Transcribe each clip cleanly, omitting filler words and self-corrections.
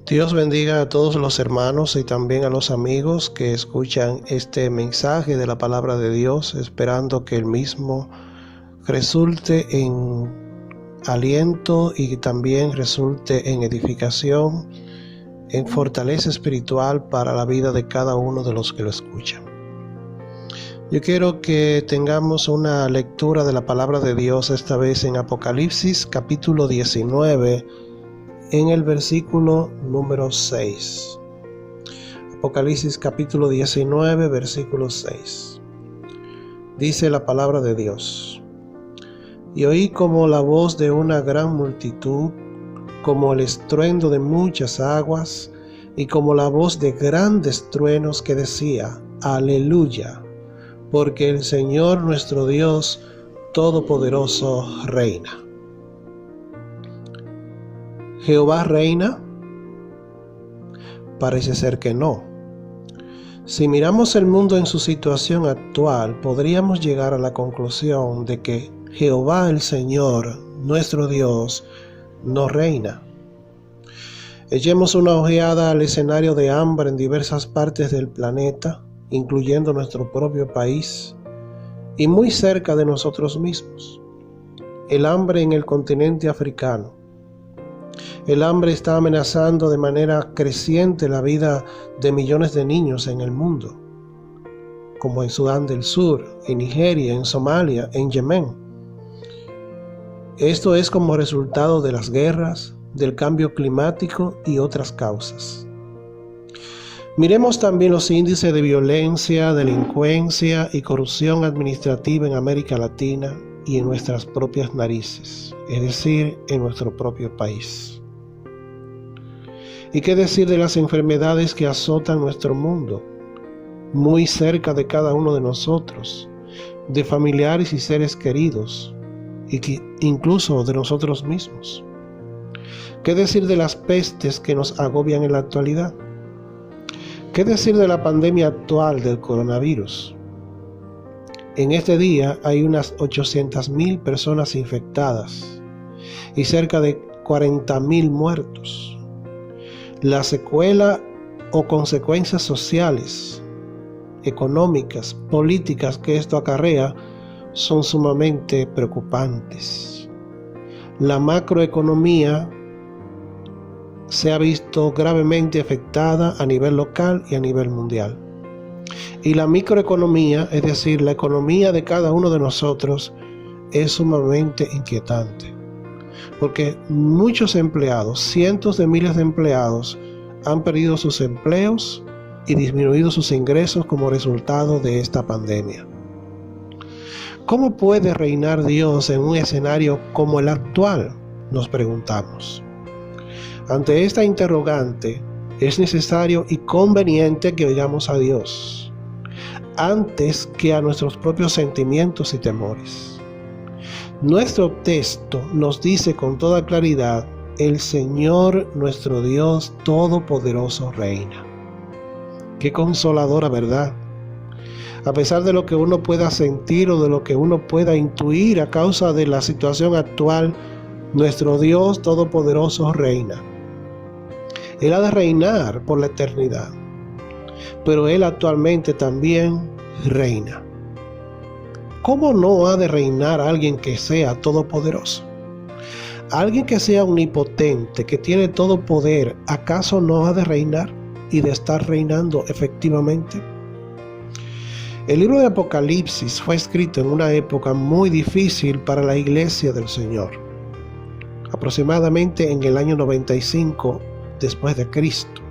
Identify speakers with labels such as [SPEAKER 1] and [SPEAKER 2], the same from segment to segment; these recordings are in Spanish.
[SPEAKER 1] Dios bendiga a todos los hermanos y también a los amigos que escuchan este mensaje de la palabra de Dios, esperando que el mismo resulte en aliento y también resulte en edificación, en fortaleza espiritual para la vida de cada uno de los que lo escuchan. Yo quiero que tengamos una lectura de la palabra de Dios, esta vez en Apocalipsis capítulo 19, en el versículo número 6. Apocalipsis capítulo 19, versículo 6. Dice la palabra de Dios: Y oí como la voz de una gran multitud, como el estruendo de muchas aguas, y como la voz de grandes truenos que decía: Aleluya, porque el Señor nuestro Dios Todopoderoso reina. ¿Jehová reina? Parece ser que no. Si miramos el mundo en su situación actual, podríamos llegar a la conclusión de que Jehová el Señor, nuestro Dios, no reina. Echemos una ojeada al escenario de hambre en diversas partes del planeta, incluyendo nuestro propio país, y muy cerca de nosotros mismos. El hambre en el continente africano. El hambre está amenazando de manera creciente la vida de millones de niños en el mundo, como en Sudán del Sur, en Nigeria, en Somalia, en Yemen. Esto es como resultado de las guerras, del cambio climático y otras causas. Miremos también los índices de violencia, delincuencia y corrupción administrativa en América Latina y en nuestras propias narices, es decir, en nuestro propio país. ¿Y qué decir de las enfermedades que azotan nuestro mundo, muy cerca de cada uno de nosotros, de familiares y seres queridos, y incluso de nosotros mismos? ¿Qué decir de las pestes que nos agobian en la actualidad? ¿Qué decir de la pandemia actual del coronavirus? En este día hay unas 800,000 personas infectadas y cerca de 40,000 muertos. La secuela o consecuencias sociales, económicas, políticas que esto acarrea son sumamente preocupantes. La macroeconomía se ha visto gravemente afectada a nivel local y a nivel mundial. Y la microeconomía, es decir, la economía de cada uno de nosotros, es sumamente inquietante. Porque muchos empleados, cientos de miles de empleados, han perdido sus empleos y disminuido sus ingresos como resultado de esta pandemia. ¿Cómo puede reinar Dios en un escenario como el actual?, nos preguntamos. Ante esta interrogante, es necesario y conveniente que oigamos a Dios, antes que a nuestros propios sentimientos y temores. Nuestro texto nos dice con toda claridad: el Señor nuestro Dios Todopoderoso reina. Qué consoladora verdad. A pesar de lo que uno pueda sentir o de lo que uno pueda intuir a causa de la situación actual, nuestro Dios Todopoderoso reina. Él ha de reinar por la eternidad, pero Él actualmente también reina. ¿Cómo no ha de reinar alguien que sea todopoderoso? Alguien que sea omnipotente, que tiene todo poder, ¿acaso no ha de reinar y de estar reinando efectivamente? El libro de Apocalipsis fue escrito en una época muy difícil para la iglesia del Señor, aproximadamente en el año 95 después de Cristo.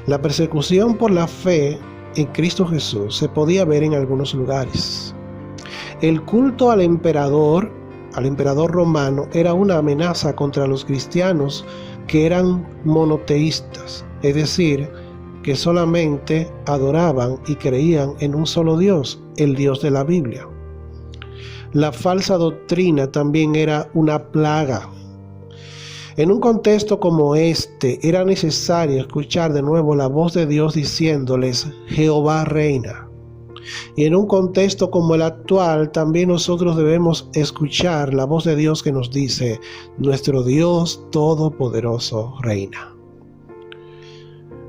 [SPEAKER 1] La persecución por la fe en Cristo Jesús se podía ver en algunos lugares. El culto al emperador romano, era una amenaza contra los cristianos que eran monoteístas, es decir, que solamente adoraban y creían en un solo Dios, el Dios de la Biblia. La falsa doctrina también era una plaga. En un contexto como este, era necesario escuchar de nuevo la voz de Dios diciéndoles: Jehová reina. Y en un contexto como el actual, también nosotros debemos escuchar la voz de Dios que nos dice: nuestro Dios Todopoderoso reina.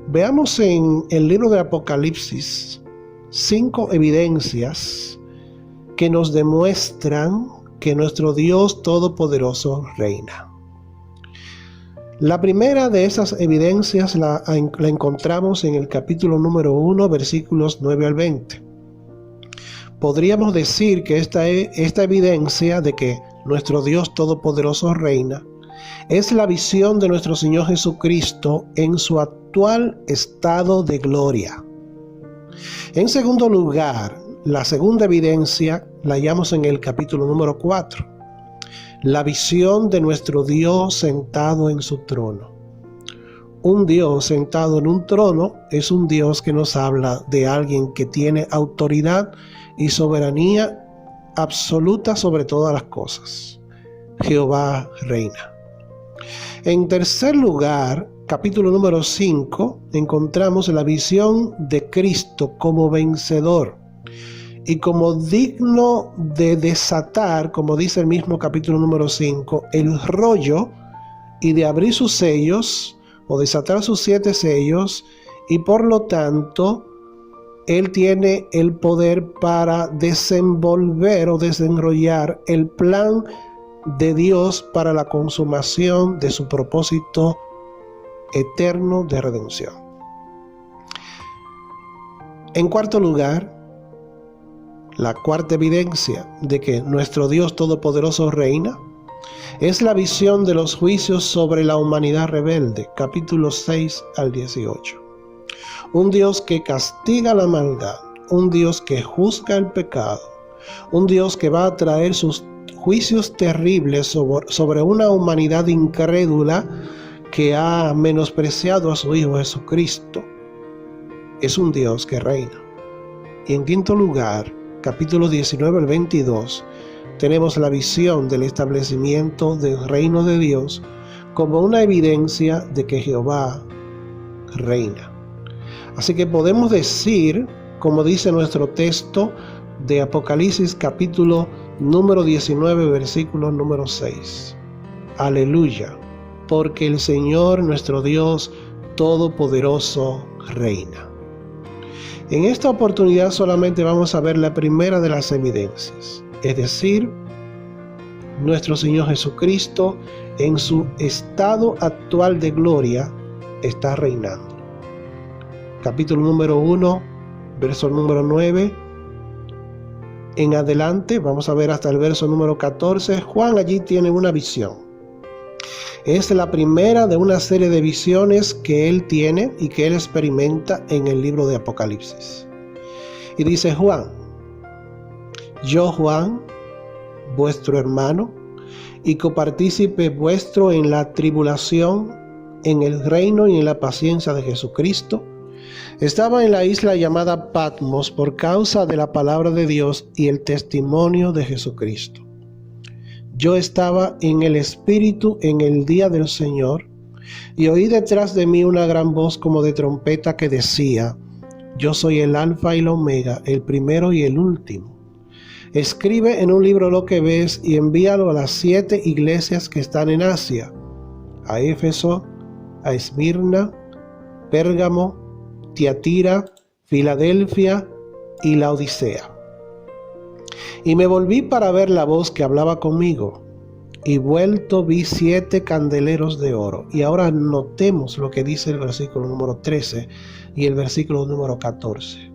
[SPEAKER 1] Veamos en el libro de Apocalipsis 5 evidencias que nos demuestran que nuestro Dios Todopoderoso reina. La primera de esas evidencias la encontramos en el capítulo número 1, versículos 9 al 20. Podríamos decir que esta evidencia de que nuestro Dios Todopoderoso reina es la visión de nuestro Señor Jesucristo en su actual estado de gloria. En segundo lugar, la segunda evidencia la hallamos en el capítulo número 4. La visión de nuestro Dios sentado en su trono. Un Dios sentado en un trono es un Dios que nos habla de alguien que tiene autoridad y soberanía absoluta sobre todas las cosas. Jehová reina. En tercer lugar, capítulo número 5, encontramos la visión de Cristo como vencedor y como digno de desatar, como dice el mismo capítulo número 5, el rollo y de abrir sus sellos o desatar sus 7 sellos, y por lo tanto Él tiene el poder para desenvolver o desenrollar el plan de Dios para la consumación de su propósito eterno de redención. En cuarto lugar, la cuarta evidencia de que nuestro Dios Todopoderoso reina es la visión de los juicios sobre la humanidad rebelde, capítulos 6 al 18. Un Dios que castiga la maldad, un Dios que juzga el pecado, un Dios que va a traer sus juicios terribles sobre una humanidad incrédula que ha menospreciado a su Hijo Jesucristo. Es un Dios que reina. Y en quinto lugar, capítulo 19 al 22, tenemos la visión del establecimiento del reino de Dios como una evidencia de que Jehová reina. Así que podemos decir, como dice nuestro texto de Apocalipsis capítulo número 19, versículo número 6. Aleluya, porque el Señor nuestro Dios Todopoderoso reina. En esta oportunidad solamente vamos a ver la primera de las evidencias, es decir, nuestro Señor Jesucristo en su estado actual de gloria está reinando. Capítulo número 1, verso número 9. En adelante, vamos a ver hasta el verso número 14, Juan allí tiene una visión. Es la primera de una serie de visiones que él tiene y que él experimenta en el libro de Apocalipsis. Y dice Juan: yo, Juan, vuestro hermano y copartícipe vuestro en la tribulación, en el reino y en la paciencia de Jesucristo, estaba en la isla llamada Patmos por causa de la palabra de Dios y el testimonio de Jesucristo. Yo estaba en el Espíritu en el día del Señor, y oí detrás de mí una gran voz como de trompeta que decía: yo soy el Alfa y el Omega, el primero y el último. Escribe en un libro lo que ves y envíalo a las 7 iglesias que están en Asia: a Éfeso, a Esmirna, Pérgamo, Tiatira, Filadelfia y Laodicea. Y me volví para ver la voz que hablaba conmigo, y vuelto vi 7 candeleros de oro. Y ahora notemos lo que dice el versículo número 13 y el versículo número 14.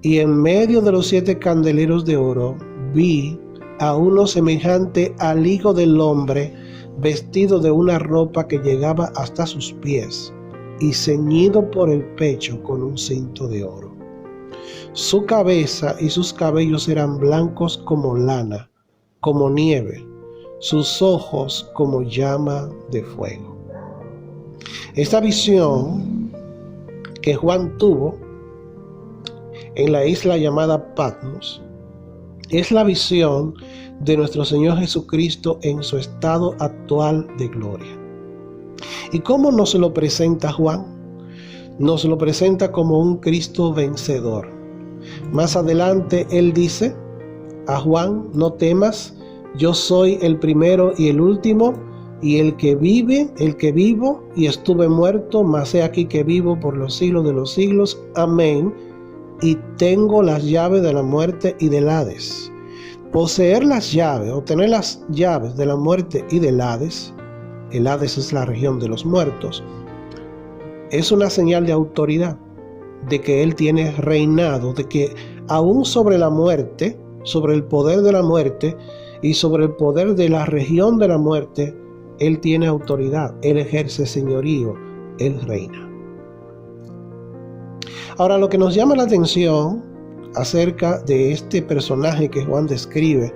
[SPEAKER 1] Y en medio de los 7 candeleros de oro vi a uno semejante al Hijo del Hombre, vestido de una ropa que llegaba hasta sus pies, y ceñido por el pecho con un cinto de oro. Su cabeza y sus cabellos eran blancos como lana, como nieve, sus ojos como llama de fuego. Esta visión que Juan tuvo en la isla llamada Patmos es la visión de nuestro Señor Jesucristo en su estado actual de gloria. ¿Y cómo nos lo presenta Juan? Nos lo presenta como un Cristo vencedor. Más adelante él dice a Juan: no temas, yo soy el primero y el último, y el que vivo y estuve muerto, mas he aquí que vivo por los siglos de los siglos. Amén. Y tengo las llaves de la muerte y del Hades. Poseer las llaves, o tener las llaves de la muerte y del Hades, el Hades es la región de los muertos, es una señal de autoridad, de que Él tiene reinado, de que aún sobre la muerte, sobre el poder de la muerte y sobre el poder de la región de la muerte, Él tiene autoridad, Él ejerce señorío, Él reina. Ahora, lo que nos llama la atención acerca de este personaje que Juan describe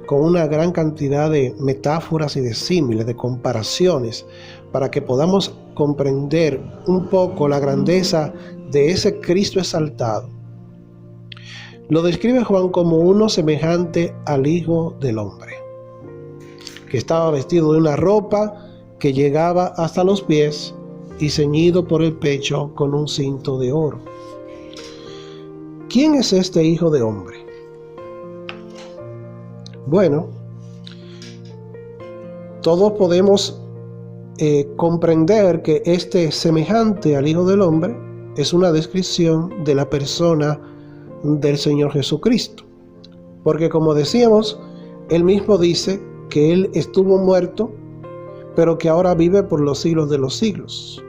[SPEAKER 1] con una gran cantidad de metáforas y de símiles, de comparaciones, para que podamos comprender un poco la grandeza de ese Cristo exaltado. Lo describe Juan como uno semejante al Hijo del Hombre, que estaba vestido de una ropa que llegaba hasta los pies y ceñido por el pecho con un cinto de oro. ¿Quién es este Hijo de Hombre? Bueno, todos podemos comprender que este semejante al Hijo del Hombre es una descripción de la persona del Señor Jesucristo. Porque como decíamos, Él mismo dice que Él estuvo muerto, pero que ahora vive por los siglos de los siglos.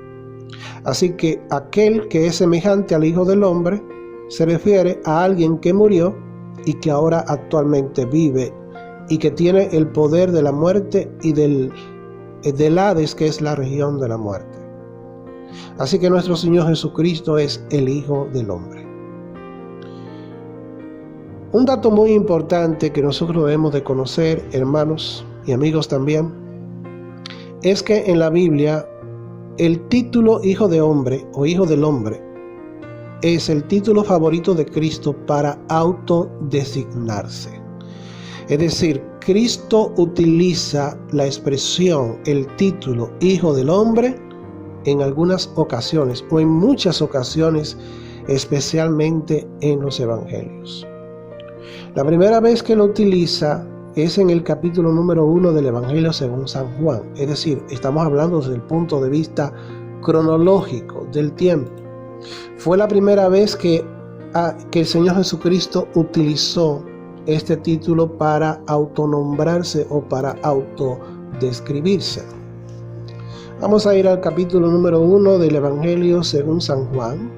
[SPEAKER 1] Así que aquel que es semejante al Hijo del Hombre se refiere a alguien que murió y que ahora actualmente vive y que tiene el poder de la muerte y del Hades, que es la región de la muerte. Así que nuestro Señor Jesucristo es el Hijo del Hombre. Un dato muy importante que nosotros debemos de conocer, hermanos y amigos también, es que en la Biblia el título Hijo de Hombre o Hijo del Hombre es el título favorito de Cristo para autodesignarse. Es decir, Cristo utiliza la expresión, el título Hijo del Hombre en algunas ocasiones o en muchas ocasiones, especialmente en los Evangelios. La primera vez que lo utiliza es en el capítulo número 1 del Evangelio según San Juan. Es decir, estamos hablando desde el punto de vista cronológico del tiempo. Fue la primera vez que el Señor Jesucristo utilizó este título para autonombrarse o para autodescribirse. Vamos a ir al capítulo número 1 del Evangelio según San Juan.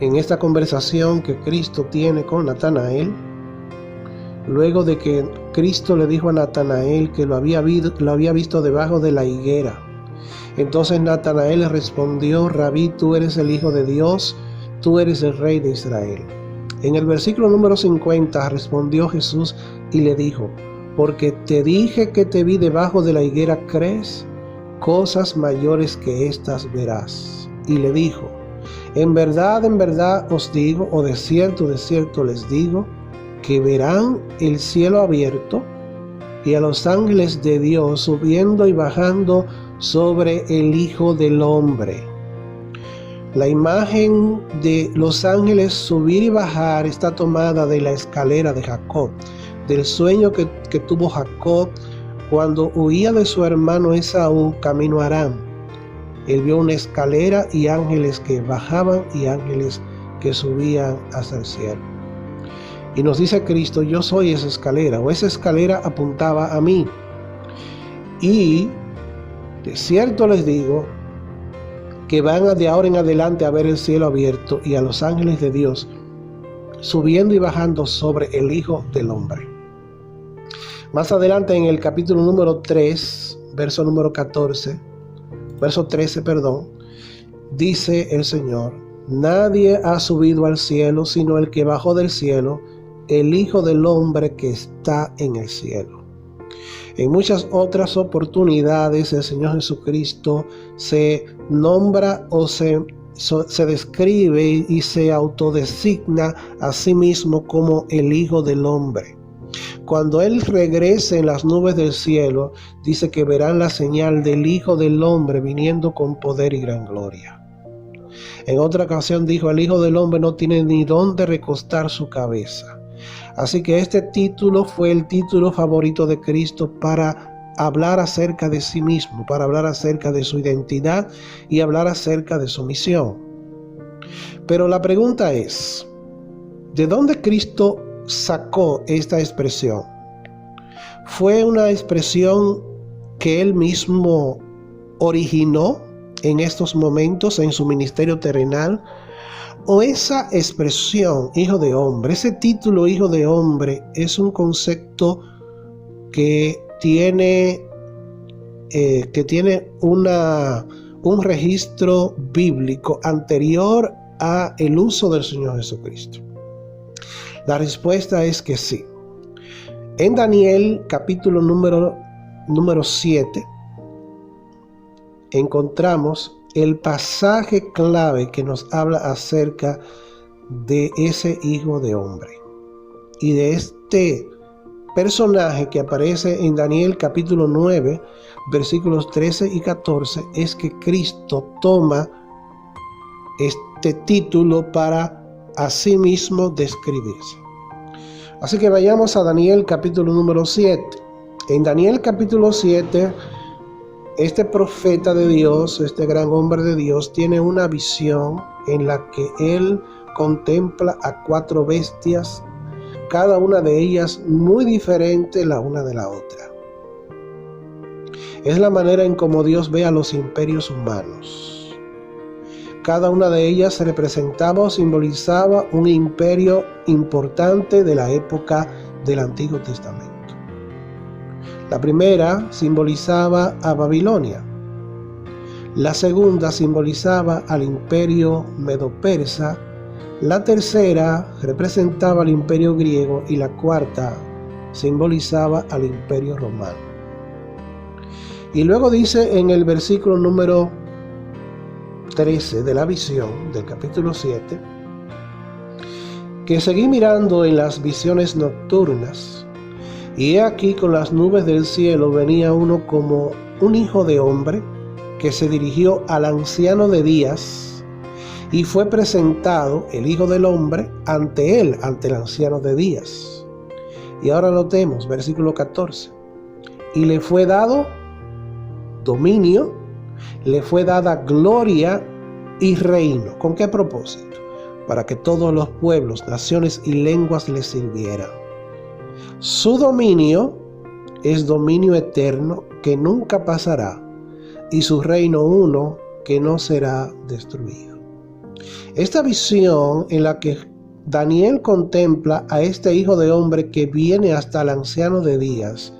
[SPEAKER 1] En esta conversación que Cristo tiene con Natanael, luego de que Cristo le dijo a Natanael que lo había visto debajo de la higuera. Entonces Natanael le respondió: Rabí, tú eres el Hijo de Dios, tú eres el Rey de Israel. En el versículo número 50 respondió Jesús y le dijo: porque te dije que te vi debajo de la higuera, ¿crees? Cosas mayores que estas verás. Y le dijo: en verdad os digo, o de cierto les digo, que verán el cielo abierto y a los ángeles de Dios subiendo y bajando sobre el Hijo del Hombre. La imagen de los ángeles subir y bajar está tomada de la escalera de Jacob, del sueño que tuvo Jacob cuando huía de su hermano Esaú camino a Aram. Él vio una escalera y ángeles que bajaban y ángeles que subían hacia el cielo. Y nos dice Cristo: yo soy esa escalera, o esa escalera apuntaba a mí. Y de cierto les digo que van de ahora en adelante a ver el cielo abierto y a los ángeles de Dios subiendo y bajando sobre el Hijo del Hombre. Más adelante en el capítulo número 3, verso 13, dice el Señor: nadie ha subido al cielo sino el que bajó del cielo, el Hijo del Hombre que está en el cielo. En muchas otras oportunidades el Señor Jesucristo se nombra o se describe y se autodesigna a sí mismo como el Hijo del Hombre. Cuando Él regrese en las nubes del cielo, dice que verán la señal del Hijo del Hombre viniendo con poder y gran gloria. En otra ocasión dijo: el Hijo del Hombre no tiene ni dónde recostar su cabeza. Así que este título fue el título favorito de Cristo para hablar acerca de sí mismo, para hablar acerca de su identidad y hablar acerca de su misión. Pero la pregunta es, ¿de dónde Cristo sacó esta expresión? ¿Fue una expresión que él mismo originó en estos momentos en su ministerio terrenal? ¿O esa expresión, hijo de hombre, ese título hijo de hombre, es un concepto que tiene un registro bíblico anterior a el uso del Señor Jesucristo? La respuesta es que sí. En Daniel capítulo número 7 encontramos el pasaje clave que nos habla acerca de ese hijo de hombre y de este personaje que aparece en Daniel capítulo 9 versículos 13 y 14. Es que Cristo toma este título para a sí mismo describirse. Así que vayamos a Daniel capítulo número 7. En Daniel capítulo 7, este profeta de Dios, este gran hombre de Dios, tiene una visión en la que él contempla a 4 bestias, cada una de ellas muy diferente la una de la otra. Es la manera en cómo Dios ve a los imperios humanos. Cada una de ellas representaba o simbolizaba un imperio importante de la época del Antiguo Testamento. La primera simbolizaba a Babilonia. La segunda simbolizaba al imperio medo-persa. La tercera representaba al imperio griego y la cuarta simbolizaba al imperio romano. Y luego dice en el versículo número 13 de la visión del capítulo 7 que seguí mirando en las visiones nocturnas, y he aquí con las nubes del cielo venía uno como un hijo de hombre, que se dirigió al anciano de días, y fue presentado el Hijo del Hombre ante él, ante el anciano de días. Y ahora notemos, versículo 14. Y le fue dado dominio, le fue dada gloria y reino. ¿Con qué propósito? Para que todos los pueblos, naciones y lenguas le sirvieran. Su dominio es dominio eterno que nunca pasará, y su reino uno que no será destruido. Esta visión en la que Daniel contempla a este hijo de hombre que viene hasta el anciano de días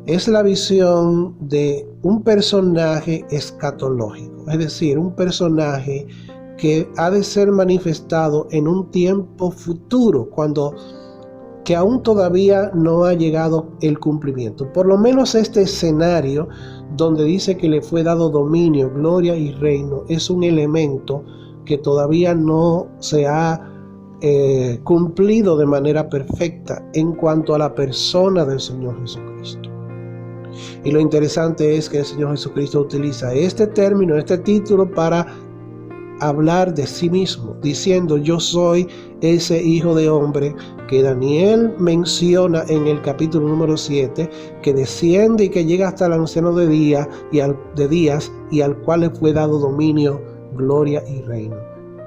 [SPEAKER 1] es la visión de un personaje escatológico, es decir, un personaje que ha de ser manifestado en un tiempo futuro, que aún todavía no ha llegado el cumplimiento. Por lo menos este escenario donde dice que le fue dado dominio, gloria y reino es un elemento que todavía no se ha cumplido de manera perfecta en cuanto a la persona del Señor Jesucristo. Y lo interesante es que el Señor Jesucristo utiliza este término, este título para hablar de sí mismo, diciendo: yo soy ese hijo de hombre que Daniel menciona en el capítulo número 7, que desciende y que llega hasta el anciano de días y al cual le fue dado dominio, gloria y reino.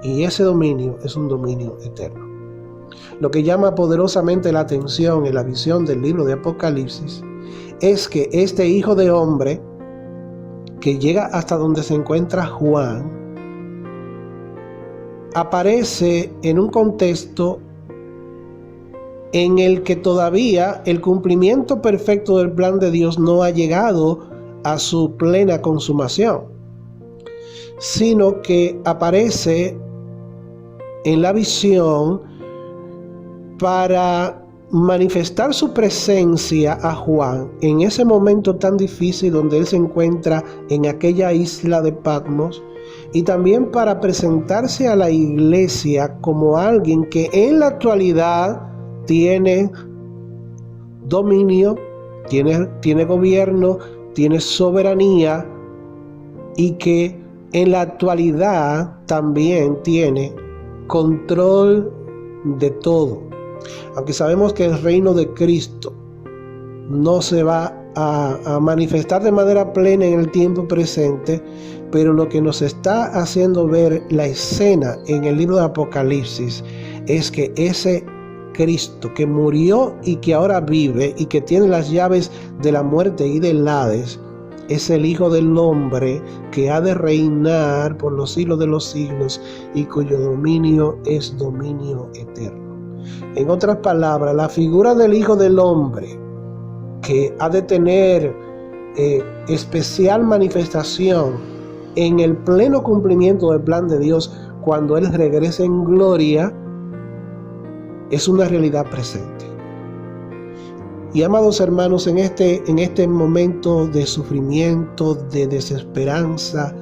[SPEAKER 1] Y ese dominio es un dominio eterno. Lo que llama poderosamente la atención en la visión del libro de Apocalipsis es que este hijo de hombre que llega hasta donde se encuentra Juan aparece en un contexto en el que todavía el cumplimiento perfecto del plan de Dios no ha llegado a su plena consumación, sino que aparece en la visión para manifestar su presencia a Juan en ese momento tan difícil donde él se encuentra en aquella isla de Patmos, y también para presentarse a la iglesia como alguien que en la actualidad tiene dominio, tiene gobierno, tiene soberanía, y que en la actualidad también tiene control de todo. Aunque sabemos que el reino de Cristo no se va a manifestar de manera plena en el tiempo presente, pero lo que nos está haciendo ver la escena en el libro de Apocalipsis es que ese Cristo que murió y que ahora vive y que tiene las llaves de la muerte y del Hades, es el Hijo del Hombre que ha de reinar por los siglos de los siglos y cuyo dominio es dominio eterno. En otras palabras, la figura del Hijo del Hombre, que ha de tener especial manifestación en el pleno cumplimiento del plan de Dios cuando Él regrese en gloria, es una realidad presente. Y amados hermanos, en este momento de sufrimiento, de desesperanza,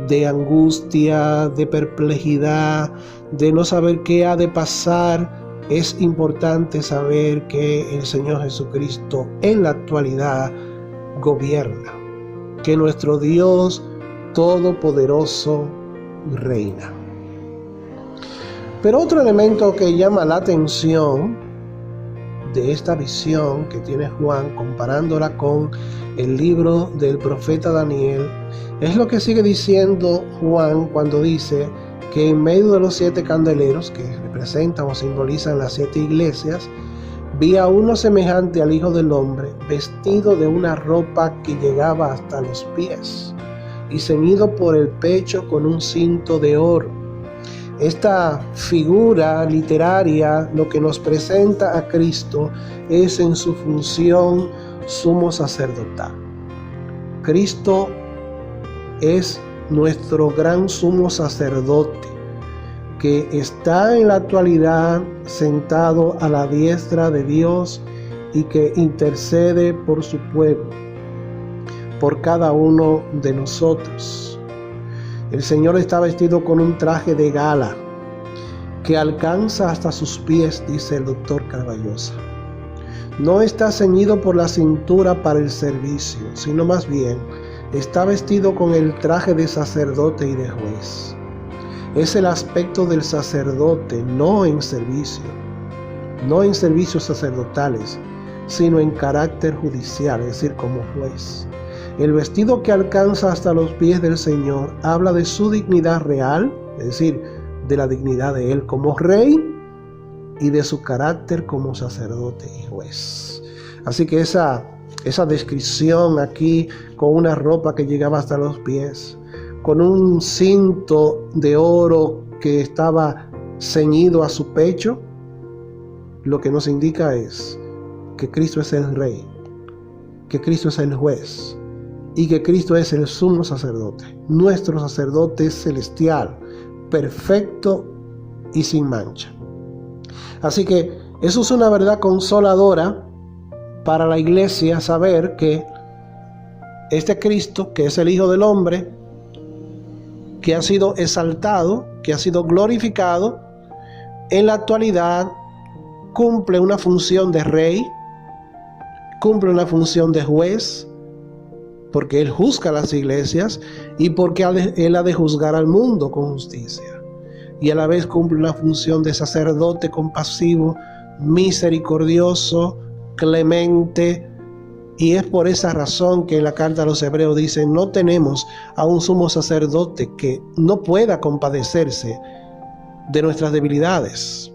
[SPEAKER 1] de angustia, de perplejidad, de no saber qué ha de pasar, es importante saber que el Señor Jesucristo en la actualidad gobierna, que nuestro Dios Todopoderoso reina. Pero otro elemento que llama la atención de esta visión que tiene Juan, comparándola con el libro del profeta Daniel, es lo que sigue diciendo Juan cuando dice que en medio de los 7 candeleros que representan o simbolizan las 7 iglesias, vi a uno semejante al Hijo del Hombre, vestido de una ropa que llegaba hasta los pies y ceñido por el pecho con un cinto de oro. Esta figura literaria lo que nos presenta a Cristo es en su función sumo sacerdotal. Cristo es nuestro gran sumo sacerdote que está en la actualidad sentado a la diestra de Dios y que intercede por su pueblo, por cada uno de nosotros. El Señor está vestido con un traje de gala que alcanza hasta sus pies, dice el doctor Carballosa. No está ceñido por la cintura para el servicio, sino más bien está vestido con el traje de sacerdote y de juez. Es el aspecto del sacerdote, no en servicios sacerdotales, sino en carácter judicial, es decir, como juez. El vestido que alcanza hasta los pies del Señor habla de su dignidad real, es decir, de la dignidad de Él como rey y de su carácter como sacerdote y juez. Así que esa descripción aquí, con una ropa que llegaba hasta los pies, con un cinto de oro que estaba ceñido a su pecho, lo que nos indica es que Cristo es el Rey, que Cristo es el juez y que Cristo es el sumo sacerdote, nuestro sacerdote celestial, perfecto y sin mancha. Así que eso es una verdad consoladora para la iglesia, saber que este Cristo, que es el Hijo del Hombre, que ha sido exaltado, que ha sido glorificado, en la actualidad cumple una función de rey, cumple una función de juez, porque Él juzga las iglesias y porque Él ha de juzgar al mundo con justicia. Y a la vez cumple una función de sacerdote compasivo, misericordioso, clemente. Y es por esa razón que en la carta a los Hebreos dice: no tenemos a un sumo sacerdote que no pueda compadecerse de nuestras debilidades,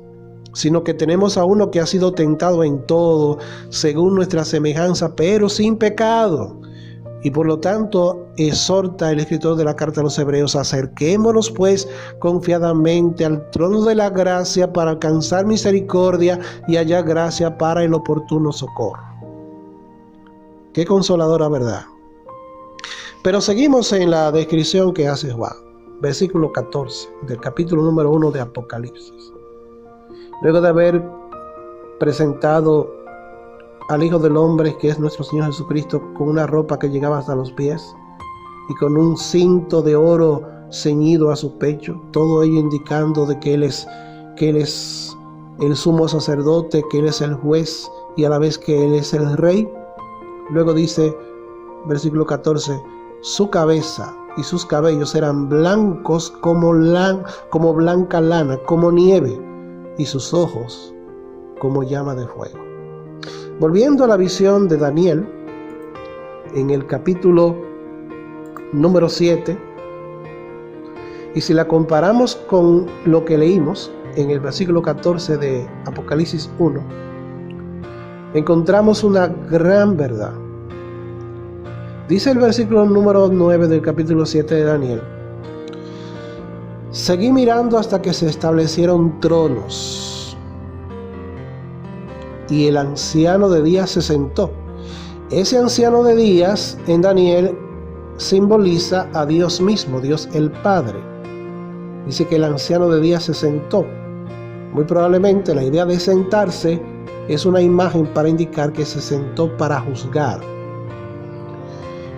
[SPEAKER 1] sino que tenemos a uno que ha sido tentado en todo, según nuestra semejanza, pero sin pecado. Y por lo tanto, exhorta el escritor de la carta a los Hebreos: acerquémonos pues confiadamente al trono de la gracia para alcanzar misericordia y hallar gracia para el oportuno socorro. Qué consoladora verdad. Pero seguimos en la descripción que hace Juan, versículo 14 del capítulo número 1 de Apocalipsis. Luego de haber presentado al Hijo del Hombre, que es nuestro Señor Jesucristo, con una ropa que llegaba hasta los pies y con un cinto de oro ceñido a su pecho, todo ello indicando de que Él es el sumo sacerdote, que Él es el juez y a la vez que Él es el rey. Luego dice, versículo 14, su cabeza y sus cabellos eran blancos como blanca lana, como nieve, y sus ojos como llama de fuego. Volviendo a la visión de Daniel, en el capítulo número 7, y si la comparamos con lo que leímos en el versículo 14 de Apocalipsis 1, encontramos una gran verdad. Dice el versículo número 9 del capítulo 7 de Daniel: seguí mirando hasta que se establecieron tronos, y el anciano de días se sentó. Ese anciano de días en Daniel simboliza a Dios mismo, Dios el Padre. Dice que el anciano de días se sentó. Muy probablemente la idea de sentarse es una imagen para indicar que se sentó para juzgar.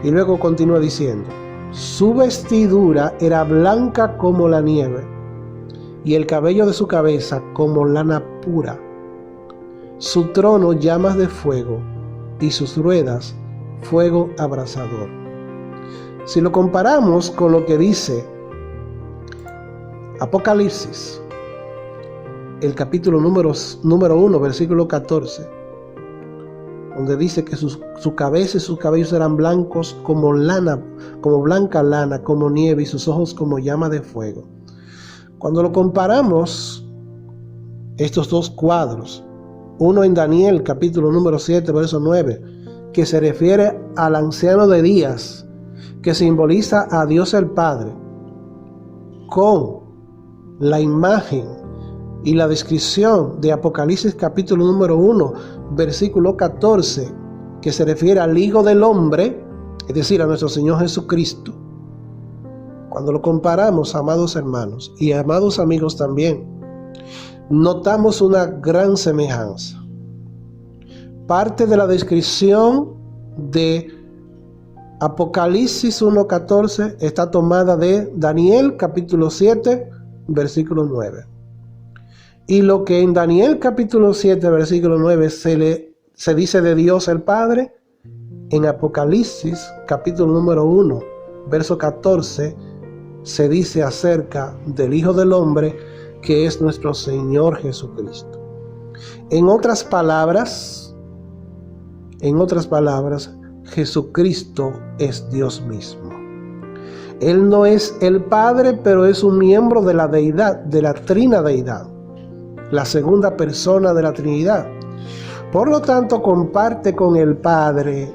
[SPEAKER 1] Y luego continúa diciendo: su vestidura era blanca como la nieve, y el cabello de su cabeza como lana pura. Su trono llamas de fuego, y sus ruedas fuego abrasador. Si lo comparamos con lo que dice Apocalipsis, el capítulo número 1, versículo 14, donde dice que su cabeza y sus cabellos eran blancos como lana, como blanca lana, como nieve, y sus ojos como llama de fuego. Cuando lo comparamos, estos dos cuadros, uno en Daniel, capítulo número 7, verso 9, que se refiere al anciano de días, que simboliza a Dios el Padre, con la imagen y la descripción de Apocalipsis capítulo número 1, versículo 14, que se refiere al Hijo del Hombre, es decir, a nuestro Señor Jesucristo. Cuando lo comparamos, amados hermanos y amados amigos también, notamos una gran semejanza. Parte de la descripción de Apocalipsis 1:14 está tomada de Daniel capítulo 7, versículo 9. Y lo que en Daniel capítulo 7, versículo 9 se dice de Dios el Padre, en Apocalipsis capítulo número 1, verso 14, se dice acerca del Hijo del Hombre, que es nuestro Señor Jesucristo. En otras palabras, Jesucristo es Dios mismo. Él no es el Padre, pero es un miembro de la deidad, de la trina deidad, la segunda persona de la Trinidad. Por lo tanto, comparte con el Padre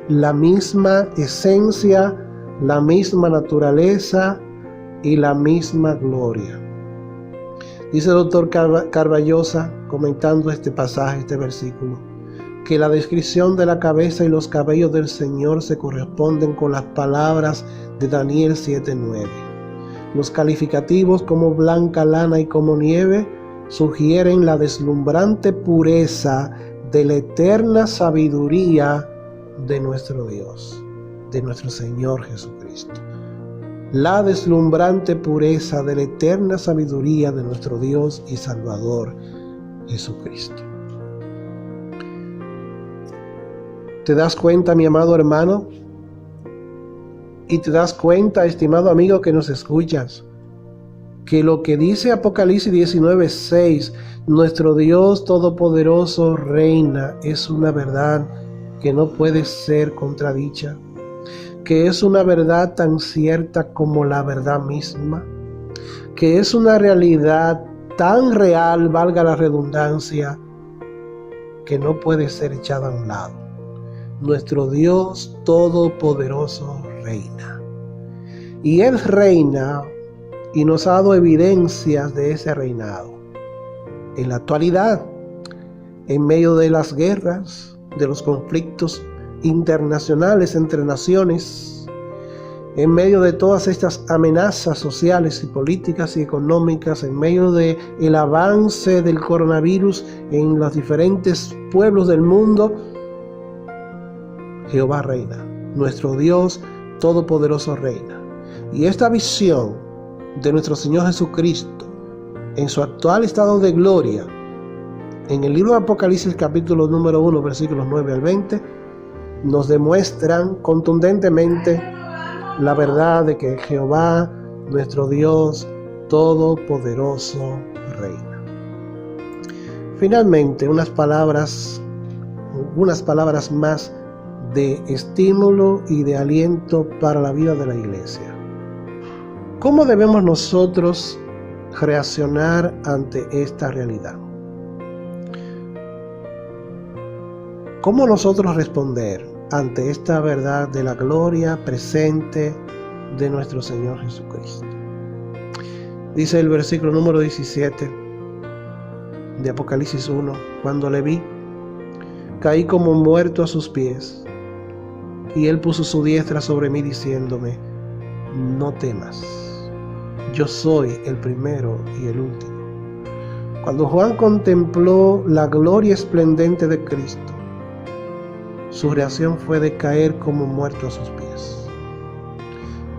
[SPEAKER 1] la misma esencia, la misma naturaleza y la misma gloria. Dice el doctor Carballosa, comentando este pasaje, este versículo, que la descripción de la cabeza y los cabellos del Señor se corresponden con las palabras de Daniel 7:9. Los calificativos como blanca lana y como nieve sugieren la deslumbrante pureza de la eterna sabiduría de nuestro Dios, de nuestro Señor Jesucristo. La deslumbrante pureza de la eterna sabiduría de nuestro Dios y Salvador Jesucristo. ¿Te das cuenta, mi amado hermano? Y te das cuenta, estimado amigo que nos escuchas, que lo que dice Apocalipsis 19:6, nuestro Dios Todopoderoso reina, es una verdad que no puede ser contradicha, que es una verdad tan cierta como la verdad misma, que es una realidad tan real, valga la redundancia, que no puede ser echada a un lado. Nuestro Dios Todopoderoso reina. Y Él reina y nos ha dado evidencias de ese reinado. En la actualidad, en medio de las guerras, de los conflictos internacionales entre naciones, en medio de todas estas amenazas sociales y políticas y económicas, en medio del avance del coronavirus en los diferentes pueblos del mundo, Jehová reina, nuestro Dios Todopoderoso reina. Y esta visión de nuestro Señor Jesucristo en su actual estado de gloria, en el libro de Apocalipsis capítulo número 1, versículos 9 al 20, nos demuestran contundentemente la verdad de que Jehová, nuestro Dios Todopoderoso, reina. Finalmente, unas palabras más de estímulo y de aliento para la vida de la iglesia. ¿Cómo debemos nosotros reaccionar ante esta realidad? ¿Cómo nosotros responder ante esta verdad de la gloria presente de nuestro Señor Jesucristo? Dice el versículo número 17 de Apocalipsis 1, cuando le vi, caí como muerto a sus pies, y él puso su diestra sobre mí diciéndome, no temas, yo soy el primero y el último. Cuando Juan contempló la gloria esplendente de Cristo, su reacción fue de caer como muerto a sus pies.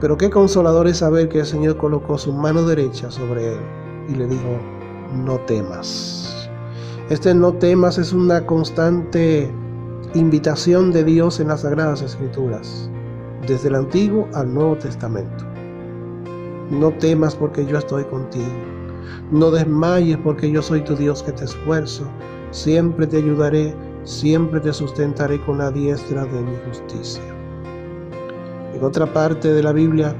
[SPEAKER 1] Pero qué consolador es saber que el Señor colocó su mano derecha sobre él y le dijo, no temas. Este no temas es una constante invitación de Dios en las Sagradas Escrituras, desde el Antiguo al Nuevo Testamento. No temas porque yo estoy contigo. No desmayes porque yo soy tu Dios que te esfuerzo. Siempre te ayudaré, siempre te sustentaré con la diestra de mi justicia. En otra parte de la Biblia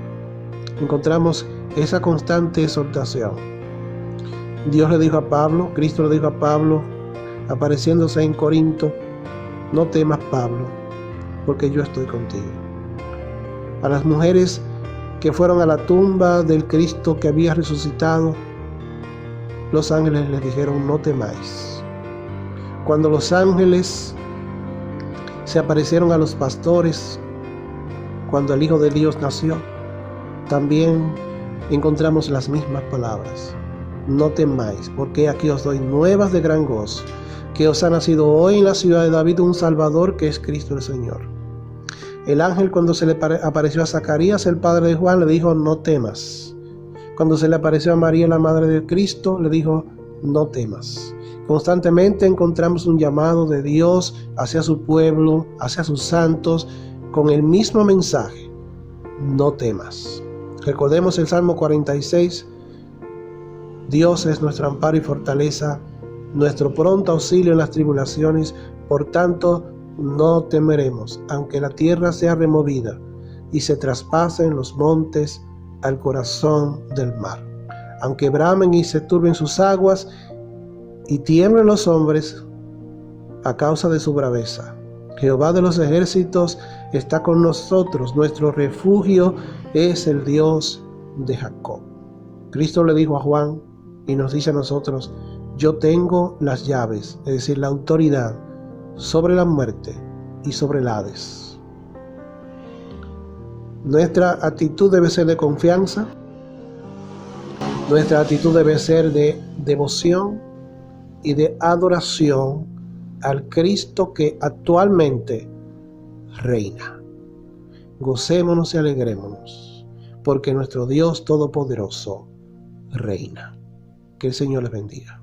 [SPEAKER 1] encontramos esa constante exhortación. Dios le dijo a Pablo, Cristo le dijo a Pablo, apareciéndose en Corinto, no temas, Pablo, porque yo estoy contigo. A las mujeres que fueron a la tumba del Cristo que había resucitado, los ángeles les dijeron, no temáis. Cuando los ángeles se aparecieron a los pastores, cuando el Hijo de Dios nació, también encontramos las mismas palabras. No temáis, porque aquí os doy nuevas de gran gozo, que os ha nacido hoy en la ciudad de David un Salvador, que es Cristo el Señor. El ángel, cuando se le apareció a Zacarías, el padre de Juan, le dijo, no temas. Cuando se le apareció a María, la madre de Cristo, le dijo, no temas. Constantemente encontramos un llamado de Dios hacia su pueblo, hacia sus santos, con el mismo mensaje, no temas. Recordemos el Salmo 46, Dios es nuestro amparo y fortaleza, nuestro pronto auxilio en las tribulaciones, por tanto no temeremos, aunque la tierra sea removida y se traspasen los montes al corazón del mar, aunque bramen y se turben sus aguas y tiemblen los hombres a causa de su braveza. Jehová de los ejércitos está con nosotros, nuestro refugio es el Dios de Jacob. Cristo le dijo a Juan y nos dice a nosotros, yo tengo las llaves, es decir, la autoridad sobre la muerte y sobre el Hades. Nuestra actitud debe ser de confianza, nuestra actitud debe ser de devoción y de adoración al Cristo que actualmente reina. Gocémonos y alegrémonos, porque nuestro Dios Todopoderoso reina. Que el Señor les bendiga.